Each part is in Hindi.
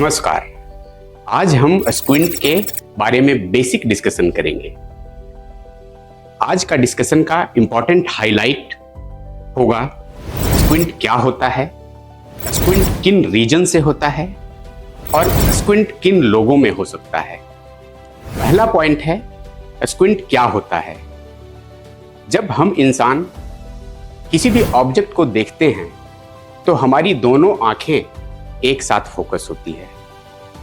नमस्कार। आज हम स्क्विंट के बारे में बेसिक डिस्कशन करेंगे। आज का डिस्कशन का इंपॉर्टेंट हाईलाइट होगा स्क्विंट क्या होता है, स्क्विंट किन रीजन से होता है और स्क्विंट किन लोगों में हो सकता है। पहला पॉइंट है स्क्विंट क्या होता है। जब हम इंसान किसी भी ऑब्जेक्ट को देखते हैं तो हमारी दोनों आंखें एक साथ फोकस होती है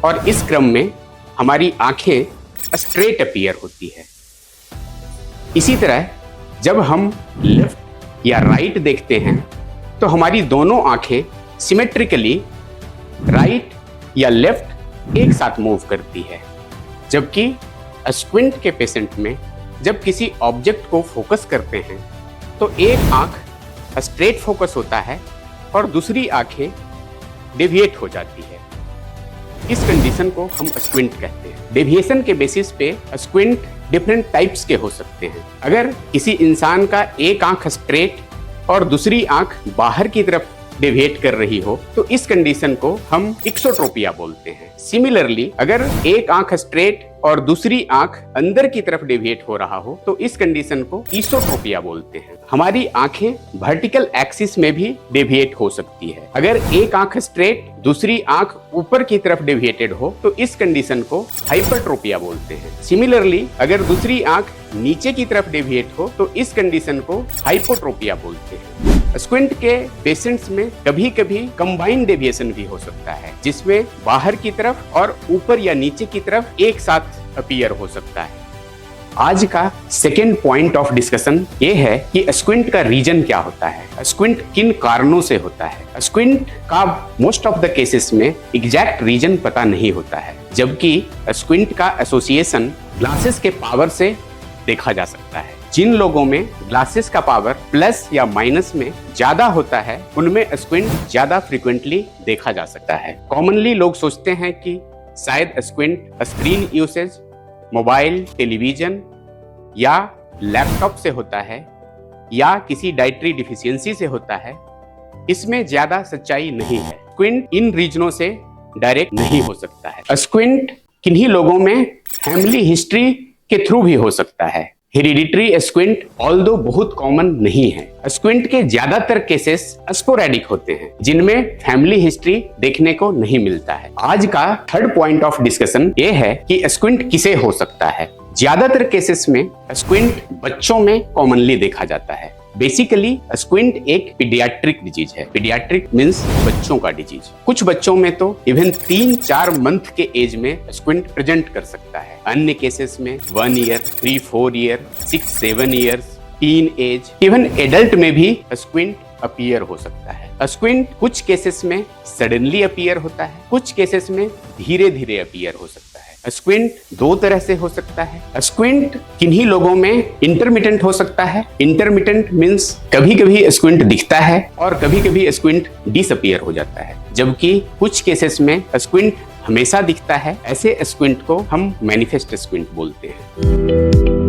और इस क्रम में हमारी आंखें स्ट्रेट अपीयर होती है। इसी तरह जब हम लेफ्ट या राइट देखते हैं तो हमारी दोनों आंखें सिमेट्रिकली राइट या लेफ्ट एक साथ मूव करती है। जबकि स्क्विंट के पेशेंट में जब किसी ऑब्जेक्ट को फोकस करते हैं तो एक आंख स्ट्रेट फोकस होता है और दूसरी आंखें डेविएट हो जाती है। इस कंडीशन को हम स्क्विंट कहते हैं। डेविएशन के बेसिस पे स्क्विंट डिफरेंट टाइप्स के हो सकते हैं। अगर किसी इंसान का एक आंख स्ट्रेट और दूसरी आंख बाहर की तरफ डेविएट कर रही हो तो इस कंडीशन को हम एक्सोट्रोपिया बोलते हैं। सिमिलरली अगर एक आंख स्ट्रेट और दूसरी आंख अंदर की तरफ डेविएट हो रहा हो तो इस कंडीशन को इसोट्रोपिया बोलते हैं। हमारी आंखें वर्टिकल एक्सिस में भी डेविएट हो सकती है। अगर एक आंख स्ट्रेट दूसरी आंख ऊपर की तरफ डेविएटेड हो तो इस कंडीशन को हाइपरट्रोपिया बोलते हैं। सिमिलरली अगर दूसरी आंख नीचे की तरफ डेविएट हो तो इस कंडीशन को हाइपोट्रोपिया बोलते हैं। स्क्विंट के पेशेंट्स में कभी कभी कंबाइंड डेविएशन भी हो सकता है जिसमें बाहर की तरफ और ऊपर या नीचे की तरफ एक साथ अपीयर हो सकता है। आज का सेकेंड पॉइंट ऑफ डिस्कशन ये है कि स्क्विंट का रीजन क्या होता है, स्क्विंट किन कारणों से होता है। स्क्विंट का मोस्ट ऑफ द केसेस में एग्जैक्ट रीजन पता नहीं होता है, जबकि स्क्विंट का एसोसिएशन ग्लासेस के पावर से देखा जा सकता है। जिन लोगों में ग्लासेस का पावर प्लस या माइनस में ज्यादा होता है उनमें स्क्विंट ज्यादा फ्रीक्वेंटली देखा जा सकता है। कॉमनली लोग सोचते हैं कि शायद squint screen usage, mobile, television या लैपटॉप से होता है या किसी डाइटरी डिफिशियंसी से होता है। इसमें ज्यादा सच्चाई नहीं है। स्क्विंट इन रीजनों से डायरेक्ट नहीं हो सकता है। स्क्विंट किन्हीं लोगों में फैमिली हिस्ट्री के थ्रू भी हो सकता है। हेरिडिटरी स्क्विंट ऑल्दो बहुत कॉमन नहीं है। स्क्विंट के ज्यादातर केसेस स्पोरेडिक होते हैं जिनमें फैमिली हिस्ट्री देखने को नहीं मिलता है। आज का थर्ड पॉइंट ऑफ डिस्कशन ये है कि स्क्विंट किसे हो सकता है। ज्यादातर केसेस में स्क्विंट बच्चों में कॉमनली देखा जाता है। बेसिकली स्क्विंट एक पीडियाट्रिक डिजीज है। पीडियाट्रिक मींस बच्चों का डिजीज। कुछ बच्चों में तो इवन 3-4 मंथ के एज में स्क्विंट प्रेजेंट कर सकता है। अन्य केसेस में 1 year, 3-4 year, 6-7 years, teen age, even adult में भी स्क्विंट अपीयर हो सकता है। स्क्विंट कुछ केसेस में सडनली अपीयर होता है, कुछ केसेस में धीरे धीरे अपीयर हो सकता है। स्क्विंट दो तरह से हो सकता है। स्क्विंट किन्हीं लोगों में इंटरमिटेंट हो सकता है। इंटरमिटेंट मींस कभी कभी स्क्विंट दिखता है और कभी कभी स्क्विंट डिसअपीयर हो जाता है। जबकि कुछ केसेस में स्क्विंट हमेशा दिखता है। ऐसे स्क्विंट को हम मैनिफेस्ट स्क्विंट बोलते हैं।